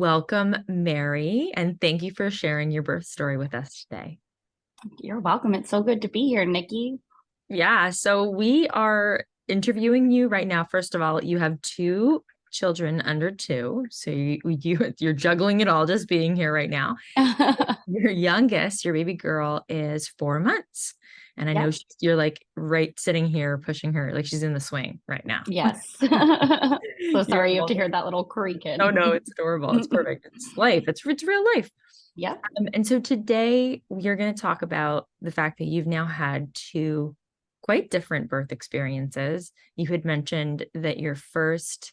Welcome, Mary, and thank you for sharing your birth story with us today. You're welcome. It's so good to be here, Nikki. Yeah, so we are interviewing you right now. First of all, you have two children under two, so you're juggling it all just being here right now. Your youngest, your baby girl, is 4 months, and I know Yep. you're like right sitting here pushing her like she's in the swing right now. Yes. So You're sorry you have to holding. hear that little Oh creaking. no, it's adorable. It's perfect. It's life. It's real life. Yep. And so today we're going to talk about the fact that you've now had two quite different birth experiences. You had mentioned that your first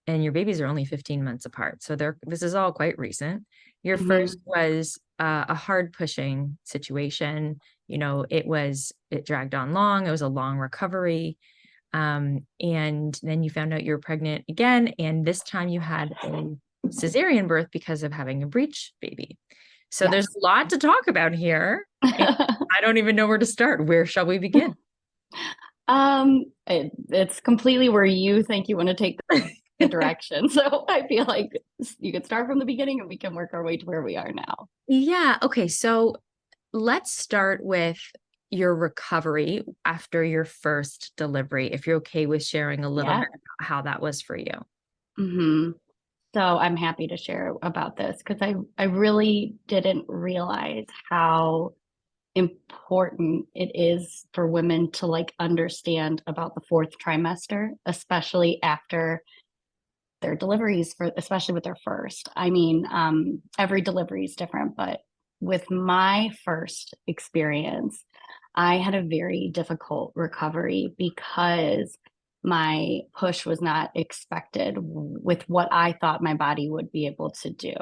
and your babies are only 15 months apart. So this is all quite recent. Your hmm first was a hard pushing situation. It dragged on long. It was a long recovery. And then you found out you were pregnant again. And this time you had a cesarean birth because of having a breech baby. So there's Yes. a lot to talk about here. And I don't even know where to start. Where shall we begin? It's completely where you think you want to take the direction. So I feel like you could start from the beginning and we can work our way to where we are now. Yeah. Okay. So let's start with your recovery after your first delivery, if you're okay with sharing a little Yeah. bit about how that was for you. hmm So I'm happy to share about this because I really didn't realize how important it is for women to like understand about the fourth trimester, especially after their deliveries, for especially with their first. Every delivery is different, but with my first experience, I had a very difficult recovery because my push was not expected with what I thought my body would be able to do.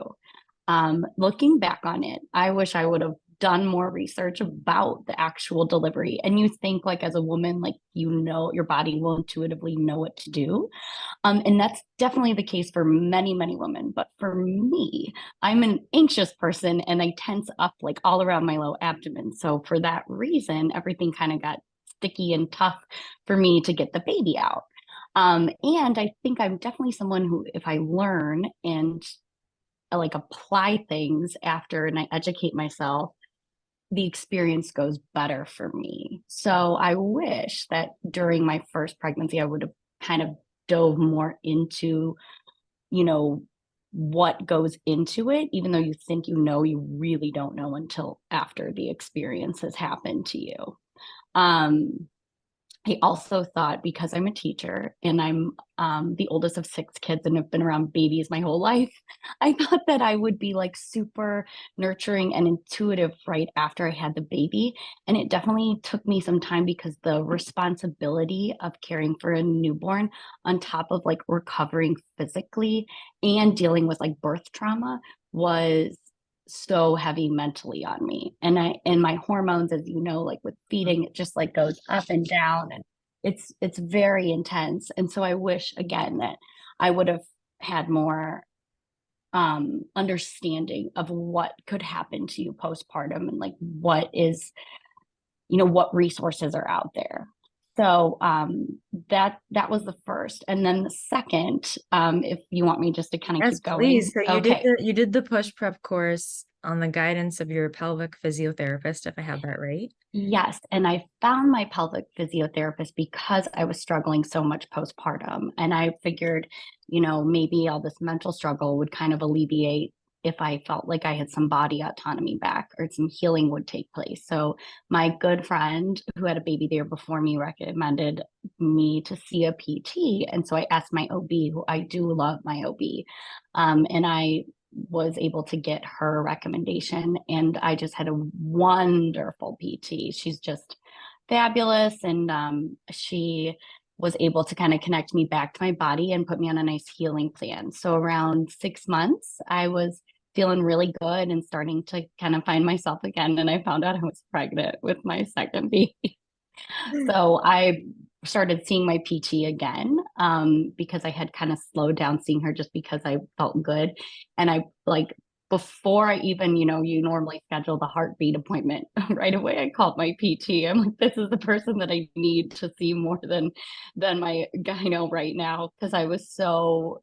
Looking back on it, I wish I would have done more research about the actual delivery. And you think, like, as a woman, like, your body will intuitively know what to do. And that's definitely the case for many, many women. But for me, I'm an anxious person and I tense up like all around my low abdomen. So for that reason, everything kind of got sticky and tough for me to get the baby out. And I think I'm definitely someone who, if I learn and like apply things after and I educate myself, the experience goes better for me. So I wish that during my first pregnancy, I would have kind of dove more into, you know, what goes into it, even though you think you really don't know until after the experience has happened to you. Um, I also thought because I'm a teacher and I'm the oldest of six kids and have been around babies my whole life, I thought that I would be like super nurturing and intuitive right after I had the baby. And it definitely took me some time because the responsibility of caring for a newborn on top of like recovering physically and dealing with like birth trauma was so heavy mentally on me. And my hormones, as you know, like with feeding, it just like goes up and down and it's very intense. And so I wish again that I would have had more understanding of what could happen to you postpartum and like what is, what resources are out there. So that was the first. And then the second, if you want me just to kind of Yes, keep going. please. So Okay. you did the push prep course on the guidance of your pelvic physiotherapist, if I have that right. Yes. And I found my pelvic physiotherapist because I was struggling so much postpartum. And I figured, maybe all this mental struggle would kind of alleviate if I felt like I had some body autonomy back or some healing would take place. So my good friend who had a baby there before me recommended me to see a PT. And so I asked my OB, who I do love my OB. And I was able to get her recommendation and I just had a wonderful PT. She's just fabulous and she was able to kind of connect me back to my body and put me on a nice healing plan. So around 6 months, I was feeling really good and starting to kind of find myself again. And I found out I was pregnant with my second baby. So I started seeing my PT again because I had kind of slowed down seeing her just because I felt good. And I like before I even, you normally schedule the heartbeat appointment right away. I called my PT. I'm like, this is the person that I need to see more than my gyno right now because I was so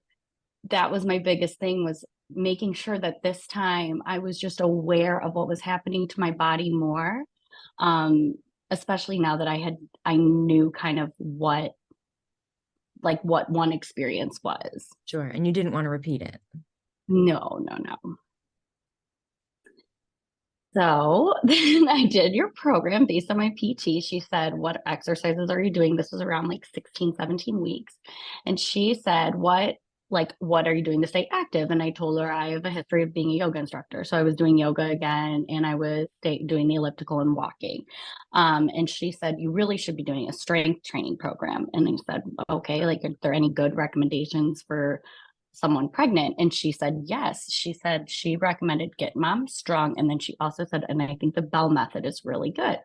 that was my biggest thing was making sure that this time I was just aware of what was happening to my body more. Um, Especially now that I knew kind of what one experience was. Sure. And you didn't want to repeat it. No, no, no. So then I did your program based on my PT. She said, what exercises are you doing? This was around like 16, 17 weeks. And she said, what are you doing to stay active? And I told her I have a history of being a yoga instructor. So I was doing yoga again, and I was doing the elliptical and walking. And she said, you really should be doing a strength training program. And I said, okay, like, are there any good recommendations for someone pregnant? And she said yes. She said she recommended Get Mom Strong, and then she also said, and I think the Bell method is really good.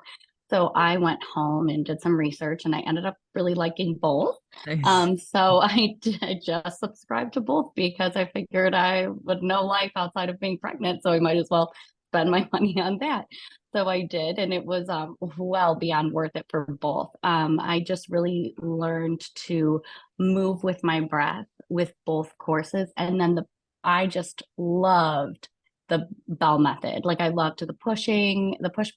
So I went home and did some research, and I ended up really liking both. Nice. So I just subscribed to both because I figured I would know life outside of being pregnant, so I might as well spend my money on that. So I did, and it was well beyond worth it for both. I just really learned to move with my breath with both courses, and then I just loved the Bell method. Like, I loved the push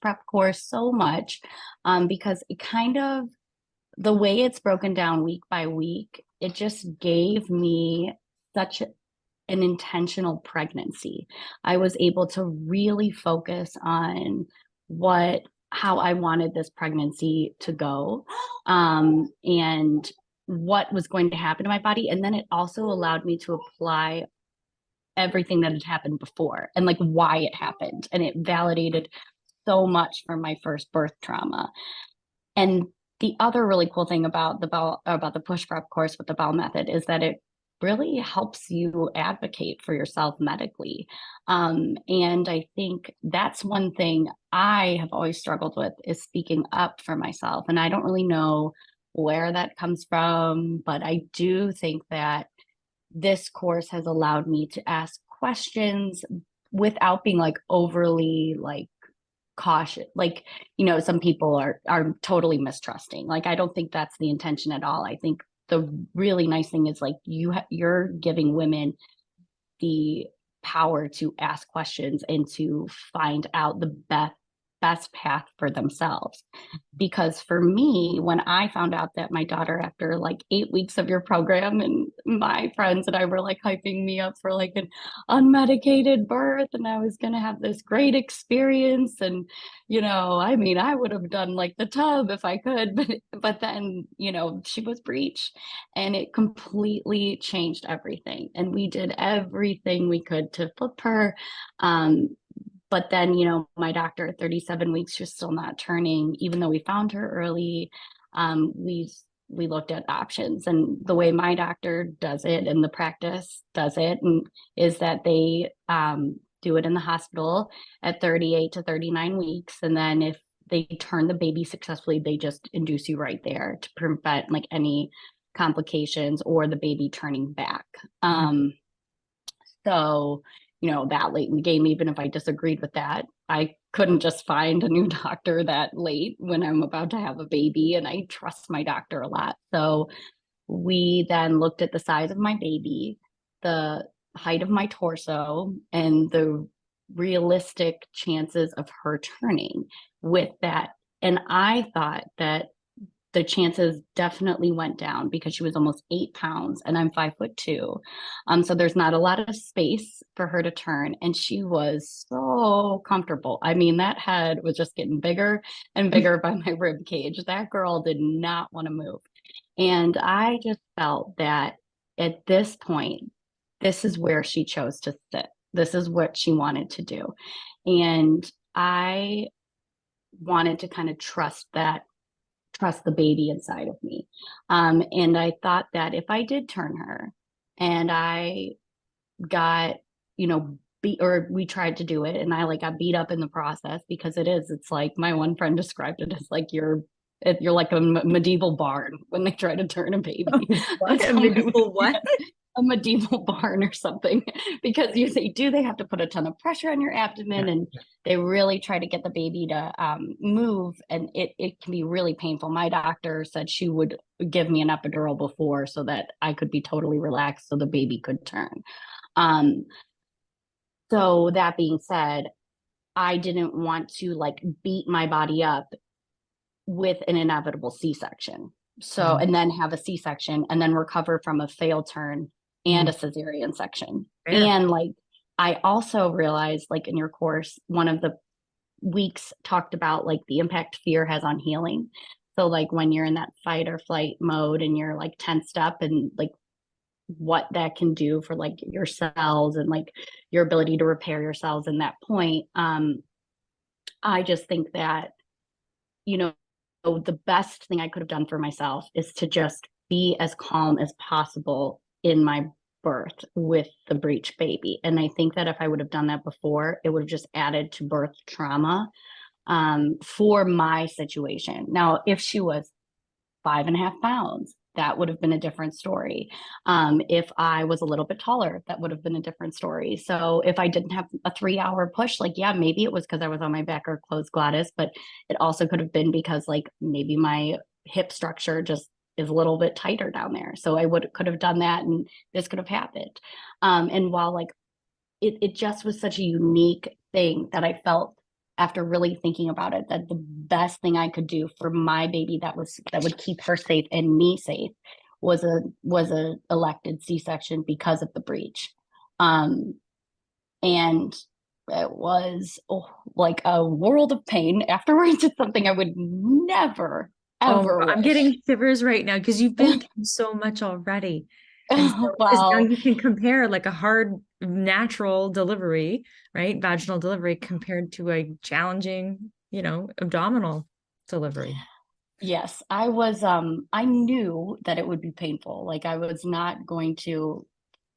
prep course so much, because it kind of, the way it's broken down week by week, it just gave me such an intentional pregnancy. I was able to really focus on how I wanted this pregnancy to go, and what was going to happen to my body. And then it also allowed me to apply everything that had happened before and like why it happened. And it validated so much from my first birth trauma. And the other really cool thing about the push prep course with the Bell method is that it really helps you advocate for yourself medically. And I think that's one thing I have always struggled with, is speaking up for myself. And I don't really know where that comes from, but I do think that this course has allowed me to ask questions without being like overly like cautious. Like, some people are totally mistrusting. Like, I don't think that's the intention at all. I think the really nice thing is like you're giving women the power to ask questions and to find out the best path for themselves. Because for me, when I found out that my daughter, after like 8 weeks of your program, and my friends and I were like hyping me up for like an unmedicated birth, and I was going to have this great experience. And, I mean, I would have done like the tub if I could, but then, she was breech, and it completely changed everything. And we did everything we could to flip her. But then, my doctor at 37 weeks, she was still not turning, even though we found her early. We looked at options, and the way my doctor does it and the practice does it, and is that they do it in the hospital at 38 to 39 weeks. And then if they turn the baby successfully, they just induce you right there to prevent like any complications or the baby turning back. So, that late in the game, even if I disagreed with that, I couldn't just find a new doctor that late when I'm about to have a baby, and I trust my doctor a lot. So we then looked at the size of my baby, the height of my torso, and the realistic chances of her turning with that. And I thought that the chances definitely went down because she was almost 8 pounds and I'm 5'2". So there's not a lot of space for her to turn. And she was so comfortable. I mean, that head was just getting bigger and bigger by my rib cage. That girl did not want to move. And I just felt that at this point, this is where she chose to sit. This is what she wanted to do. And I wanted to kind of trust the baby inside of me. And I thought that if I did turn her and I got, beat, or we tried to do it and I like got beat up in the process, because it's like, my one friend described it as like you're like a medieval barn when they try to turn a baby. What? A medieval what? A medieval barn or something, because they have to put a ton of pressure on your abdomen, Yeah. and they really try to get the baby to move, and it can be really painful. My doctor said she would give me an epidural before so that I could be totally relaxed so the baby could turn. So that being said, I didn't want to like beat my body up with an inevitable C-section. So, Mm, and then have a C-section and then recover from a failed turn and mm, a cesarean section. fair. And like, I also realized, like, in your course, one of the weeks talked about like the impact fear has on healing. So, like, when you're in that fight or flight mode and you're like tensed up, and like what that can do for like your cells and like your ability to repair your cells in that point. I just think that, you know, the best thing I could have done for myself is to just be as calm as possible in my birth with the breech baby. And I think that if I would have done that before, it would have just added to birth trauma for my situation. Now, if she was 5.5 pounds, that would have been a different story. If I was a little bit taller, that would have been a different story. So if I didn't have a 3 hour push, like, yeah, maybe it was because I was on my back or closed glottis, but it also could have been because like maybe my hip structure just is a little bit tighter down there. So I could have done that and this could have happened. And while like it just was such a unique thing that I felt after really thinking about it, that the best thing I could do for my baby that would keep her safe and me safe was a elected C-section because of the breech. Um, and it was like a world of pain afterwards. It's something I would never Oh, ever I'm wish. getting shivers right now because you've been through so much already. And so, because now Well, you can compare like a hard natural delivery, right? Vaginal delivery compared to a challenging, abdominal delivery. yes, I knew that it would be painful. Like, I was not going to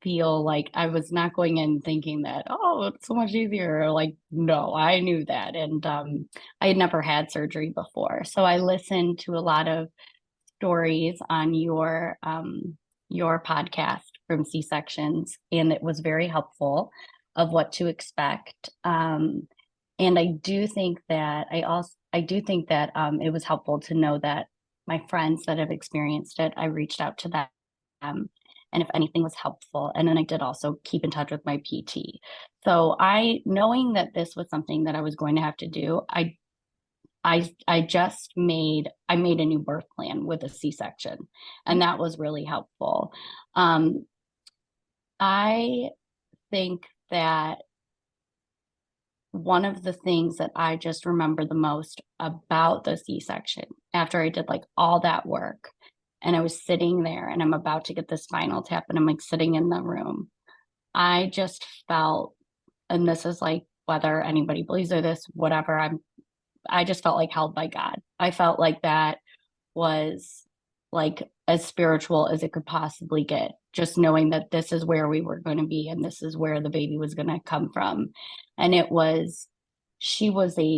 feel like I was not going in thinking that, oh, it's so much easier. Like, no, I knew that. And I had never had surgery before. So I listened to a lot of stories on your podcast from C-sections, and it was very helpful of what to expect. And I do think that it was helpful to know that my friends that have experienced it, I reached out to them, and if anything was helpful. And then I did also keep in touch with my PT. So knowing that this was something that I was going to have to do, I made a new birth plan with a C-section, and that was really helpful. Um, I think that one of the things that I just remember the most about the C-section after I did like all that work, and I was sitting there and I'm about to get the spinal tap and I'm like sitting in the room, I just felt, and this is like whether anybody believes or this, whatever, I just felt like held by God. I felt like that was like as spiritual as it could possibly get, just knowing that this is where we were going to be and this is where the baby was going to come from. And she was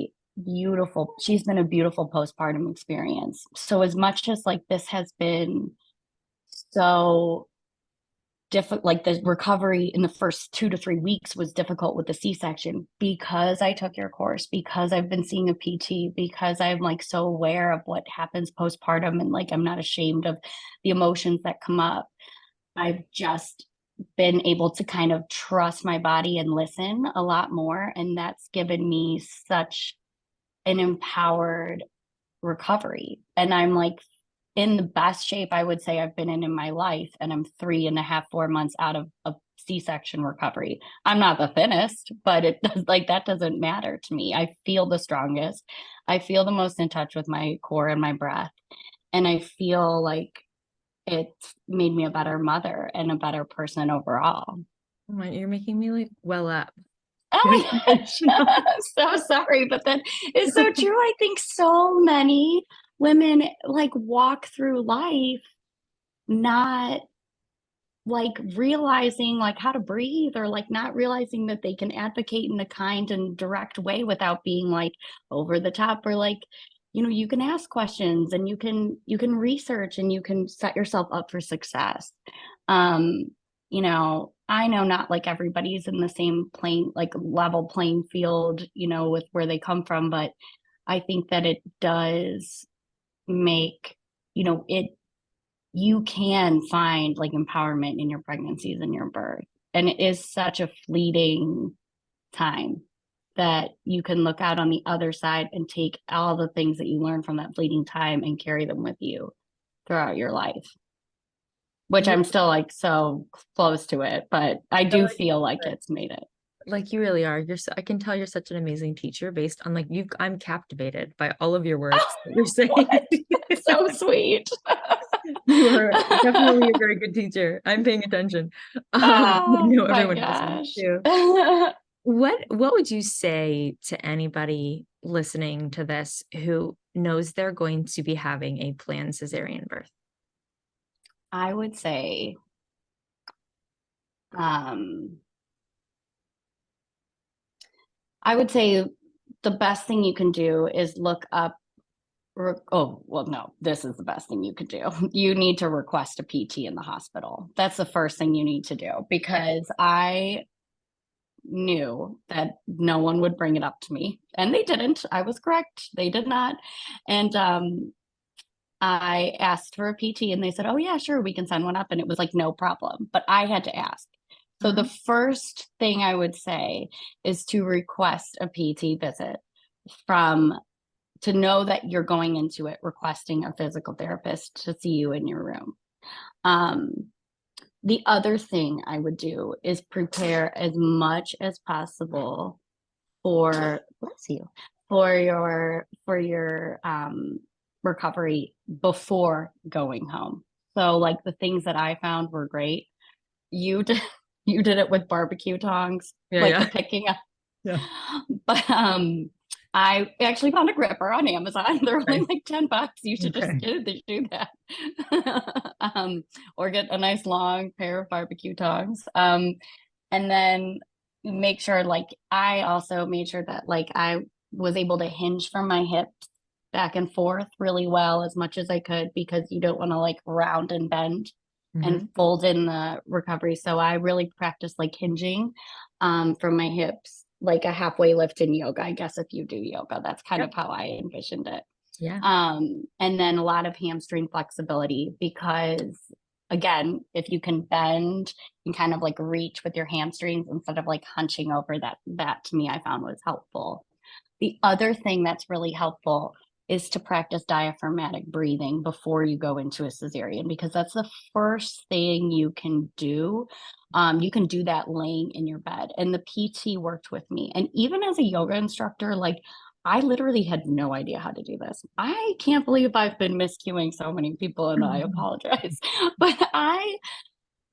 she's been a beautiful postpartum experience. So as much as like this has been so difficult, like the recovery in the first 2 to 3 weeks was difficult with the C-section, because I took your course, because I've been seeing a PT, because I'm like so aware of what happens postpartum, and like I'm not ashamed of the emotions that come up. I've just been able to kind of trust my body and listen a lot more, and that's given me such an empowered recovery. And I'm like in the best shape I would say I've been in my life. And I'm 3.5, 4 months out of a C-section recovery. I'm not the thinnest, but it does, like, that doesn't matter to me. I feel the strongest. I feel the most in touch with my core and my breath. And I feel like it's made me a better mother and a better person overall. Oh my, you're making me like well up. Oh Very my gosh, emotional. I'm so sorry, but that is so true. I think so many women like walk through life not like realizing like how to breathe, or like not realizing that they can advocate in a kind and direct way without being like over the top, or like, you can ask questions and you can research and you can set yourself up for success. um I know not like everybody's in the same plane, like level playing field, with where they come from, but I think that it does make, it you can find like empowerment in your pregnancies and your birth. And it is such a fleeting time that you can look out on the other side and take all the things that you learned from that fleeting time and carry them with you throughout your life, which You I'm still like so close to it, but I feel do feel like it's made it. like you really are. I can tell you're such an amazing teacher based on like I'm captivated by all of your words that you're saying. What? So sweet. You are definitely a very good teacher. I'm paying attention. I Oh know my everyone else is gosh. too. What would you say to anybody listening to this who knows they're going to be having a planned cesarean birth? I would say, um, I would say the best thing you can do is look up. Oh, well, no, this is the best thing you could do. You need to request a PT in the hospital. That's the first thing you need to do because I knew that no one would bring it up to me, and they didn't. I was correct. They did not. And I asked for a PT and they said, oh, yeah, sure, we can send one up. And it was like, no problem. But I had to ask. So the Uh-huh. first thing I would say is to request a PT visit from to know that you're going into it requesting a physical therapist to see you in your room. Um, the other thing I would do is prepare as much as possible for bless you for your recovery before going home. So like the things that I found were great. You did you did it with barbecue tongs, Yeah, like the yeah. picking up. Yeah. But I actually found a gripper on Amazon. They're only Okay. like $10. You should just Okay. do that. Or get a nice long pair of barbecue tongs. And then make sure like I also made sure that like I was able to hinge from my hips back and forth really well as much as I could because you don't want to like round and bend Hmm. and fold in the recovery. So I really practiced like hinging from my hips, like a halfway lift in yoga. I guess if you do yoga, that's kind Yep. of how I envisioned it. Yeah. And then a lot of hamstring flexibility because again, if you can bend and kind of like reach with your hamstrings instead of like hunching over, that to me I found was helpful. The other thing that's really helpful is to practice diaphragmatic breathing before you go into a cesarean because that's the first thing you can do. You can do that laying in your bed. And the PT worked with me. And even as a yoga instructor, like I literally had no idea how to do this. I can't believe I've been miscuing so many people and I apologize. But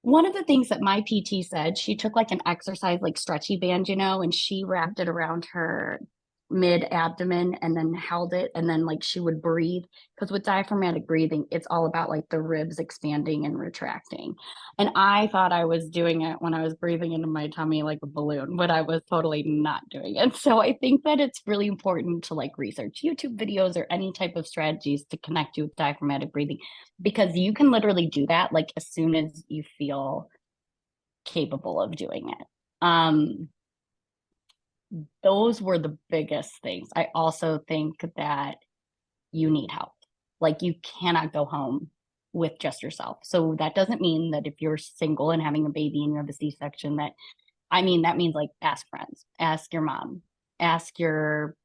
one of the things that my PT said, she took like an exercise, like stretchy band, and she wrapped it around her mid abdomen and then held it. And then like she would breathe. Because with diaphragmatic breathing, it's all about like the ribs expanding and retracting. And I thought I was doing it when I was breathing into my tummy like a balloon, but I was totally not doing it. So I think that it's really important to like research YouTube videos or any type of strategies to connect you with diaphragmatic breathing because you can literally do that like as soon as you feel capable of doing it. Those were the biggest things. I also think that you need help. Like you cannot go home with just yourself. So that doesn't mean that if you're single and having a baby and you have a C-section that means like ask friends, ask your mom, ask your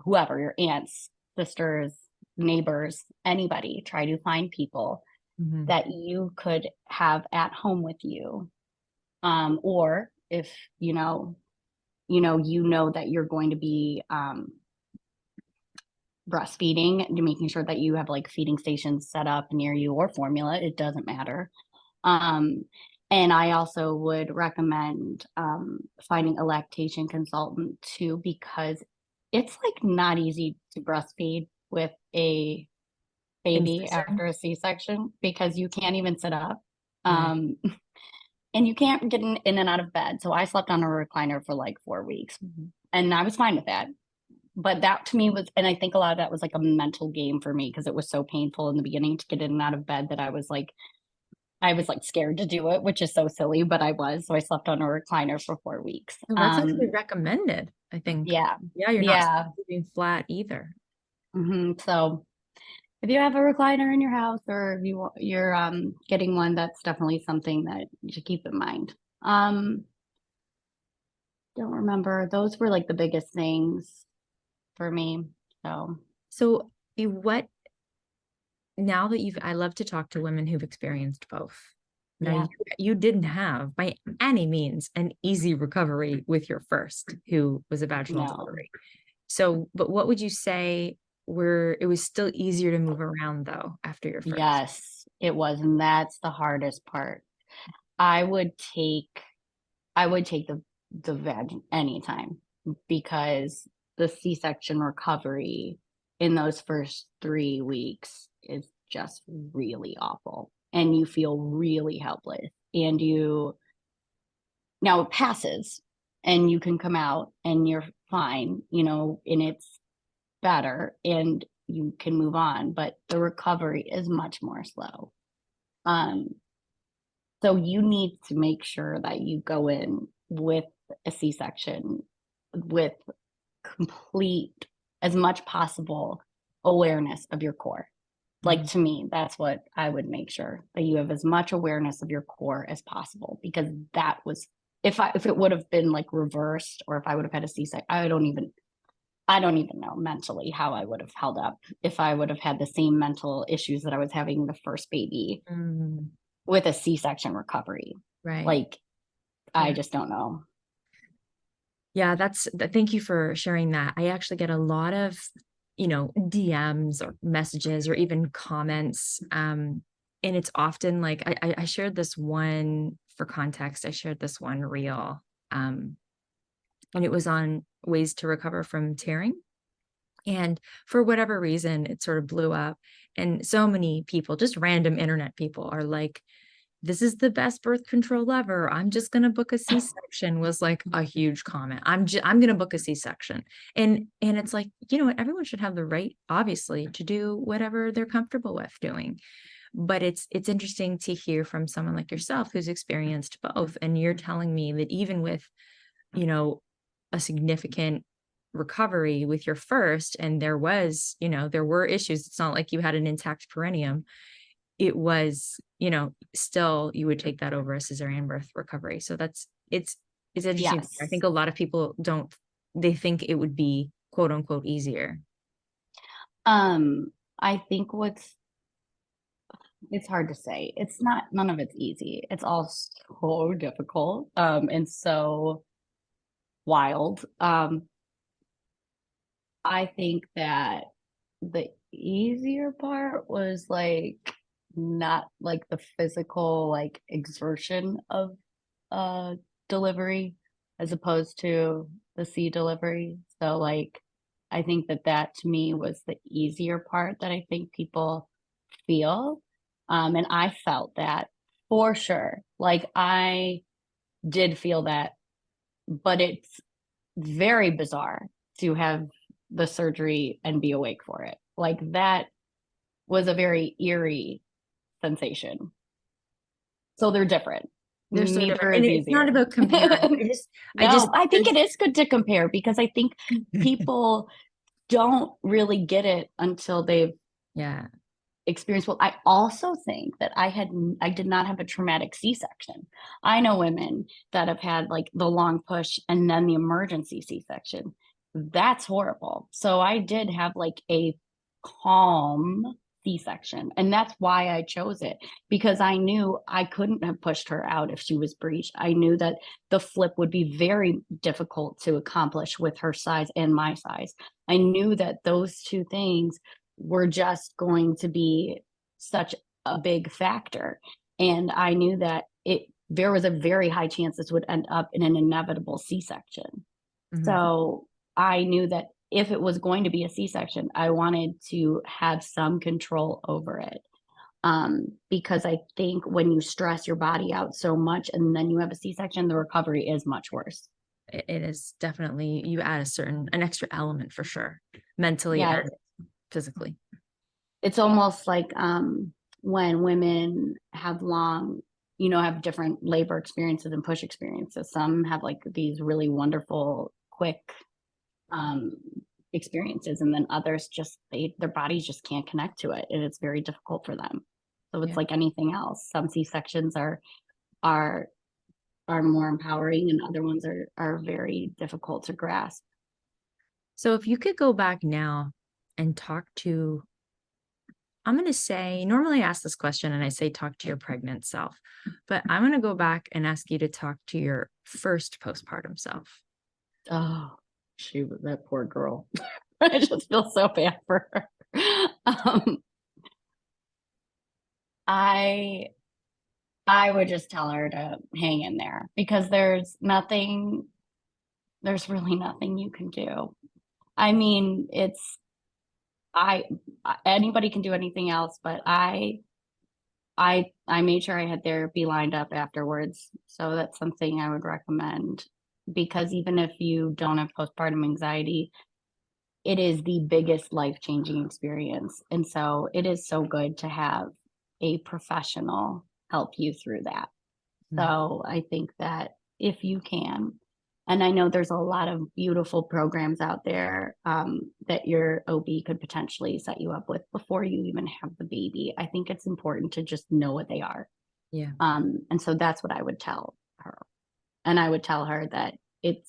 whoever, your aunts, sisters, neighbors, anybody. Try to find people Hmm. that you could have at home with you. Or if you know that you're going to be breastfeeding, making sure that you have like feeding stations set up near you or formula, it doesn't matter. Um, and I also would recommend finding a lactation consultant too, because it's like not easy to breastfeed with a In baby session. after a C-section because you can't even sit up. Right. Um, and you can't get in and out of bed. So I slept on a recliner for like 4 weeks and I was fine with that. But that to me was, and I think a lot of that was like a mental game for me because it was so painful in the beginning to get in and out of bed that I was like scared to do it, which is so silly, but I was. So I slept on a recliner for 4 weeks. Well, that's actually recommended, I think. Yeah. Yeah, you're not Yeah. being flat either. So if you have a recliner in your house or if you're getting one, that's definitely something that you should keep in mind. don't remember. Those were like the biggest things for me. So So what now that I love to talk to women who've experienced both. Now yeah, you didn't have by any means an easy recovery with your first, who was a vaginal no. delivery. So, but what would you say were it was still easier to move around though after your first? Yes, it was. And that's the hardest part. I would take I would take the veg anytime because the C-section recovery in those first 3 weeks is just really awful. And you feel really helpless. And you now it passes and you can come out and you're fine, and it's better and you can move on, but the recovery is much more slow. Um, so you need to make sure that you go in with a C-section with complete, as much possible awareness of your core. Like Mhm. to me, that's what I would make sure that you have as much awareness of your core as possible because that was if it would have been like reversed or if I would have had a C-section, I don't even know mentally how I would have held up if I would have had the same mental issues that I was having the first baby Mm, with a C-section recovery. right. Like, I Yeah. just don't know. Yeah, thank you for sharing that. I actually get a lot of, DMs or messages or even comments. And it's often like I shared this one for context, I shared this one reel. And it was on ways to recover from tearing. And for whatever reason, it sort of blew up. And so many people, just random internet people, are like, this is the best birth control ever. I'm just going to book a C-section was like a huge comment. I'm going to book a C-section. And it's like, you know what, everyone should have the right obviously to do whatever they're comfortable with doing. But it's interesting to hear from someone like yourself who's experienced both, and you're telling me that even with, you know, a significant recovery with your first, and there were issues. It's not like you had an intact perineum. It was, still you would take that over a cesarean birth recovery. So it's interesting. I Yes. think a lot of people don't, they think it would be quote unquote easier. I think it's hard to say. It's not, none of it's easy. It's all so difficult, and so wild. I think that the easier part was like not like the physical like exertion of uh delivery as opposed to the C delivery. So like I think that to me was the easier part that I think people feel. And I felt that for sure. Like I did feel that, but it's very bizarre to have the surgery and be awake for it. Like that was a very eerie sensation. So they're different. They're so Neither different. And is it's not easier. about comparing. No, I think There's, it is good to compare because I think people don't really get it until they've yeah. experienced. Well, I also think that I did not have a traumatic C-section. I know women that have had like the long push and then the emergency C-section. That's horrible. So I did have like a calm C-section, and that's why I chose it because I knew I couldn't have pushed her out if she was breech. I knew that the flip would be very difficult to accomplish with her size and my size. I knew that those two things were just going to be such a big factor. And I knew that there was a very high chance this would end up in an inevitable C-section. Mhm. So I knew that if it was going to be a C-section, I wanted to have some control over it. Because I think when you stress your body out so much and then you have a C-section, the recovery is much worse. It is definitely, you add an extra element for sure, mentally Yeah, and physically. it's almost like when women have have different labor experiences and push experiences. Some have like these really wonderful, quick um, experiences, and then others their bodies just can't connect to it, and it's very difficult for them. So it's Yeah. like anything else. Some C sections are are more empowering and other ones are very difficult to grasp. So if you could go back now and talk to, I'm going to say, normally I ask this question and I say talk to your pregnant self, but I'm going to go back and ask you to talk to your first postpartum self. Oh, she was that poor girl. I just feel so bad for her. Um, I I would just tell her to hang in there because there's really nothing you can do. I mean, I anybody can do anything else, but I made sure I had therapy lined up afterwards. So that's something I would recommend because even if you don't have postpartum anxiety, it is the biggest life-changing experience. And so it is so good to have a professional help you through that. Mm. So I think that if you can, and I know there's a lot of beautiful programs out there that your OB could potentially set you up with before you even have the baby. I think it's important to just know what they are. Yeah. And so that's what I would tell her. And I would tell her that it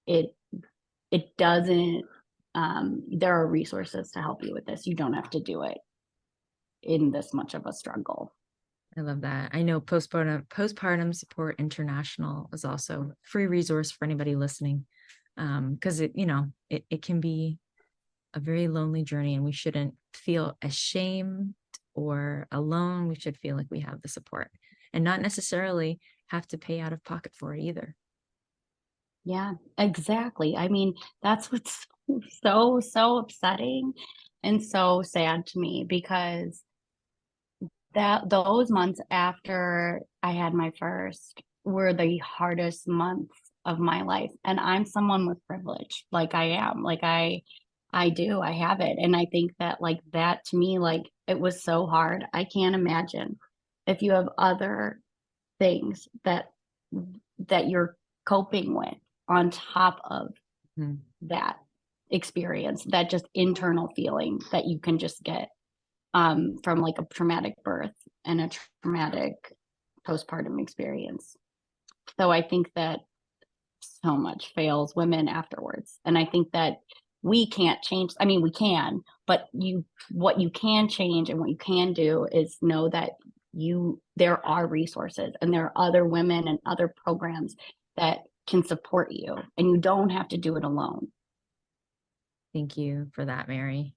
it doesn't there are resources to help you with this. You don't have to do it in this much of a struggle. I love that. I know postpartum support international is also a free resource for anybody listening. Because it can be a very lonely journey and we shouldn't feel ashamed or alone. We should feel like we have the support and not necessarily have to pay out of pocket for it either. Yeah, exactly. I mean, that's what's so upsetting and so sad to me because that those months after I had my first were the hardest months of my life. And I'm someone with privilege, like I am. I have it. And I think that like that to me, like it was so hard. I can't imagine if you have other things that you're coping with on top of Mhm. that experience, that just internal feeling that you can just get from like a traumatic birth and a traumatic postpartum experience. So I think that so much fails women afterwards. And I think that we can't change. I mean, we can, but what you can change and what you can do is know that there are resources and there are other women and other programs that can support you and you don't have to do it alone. Thank you for that, Mary.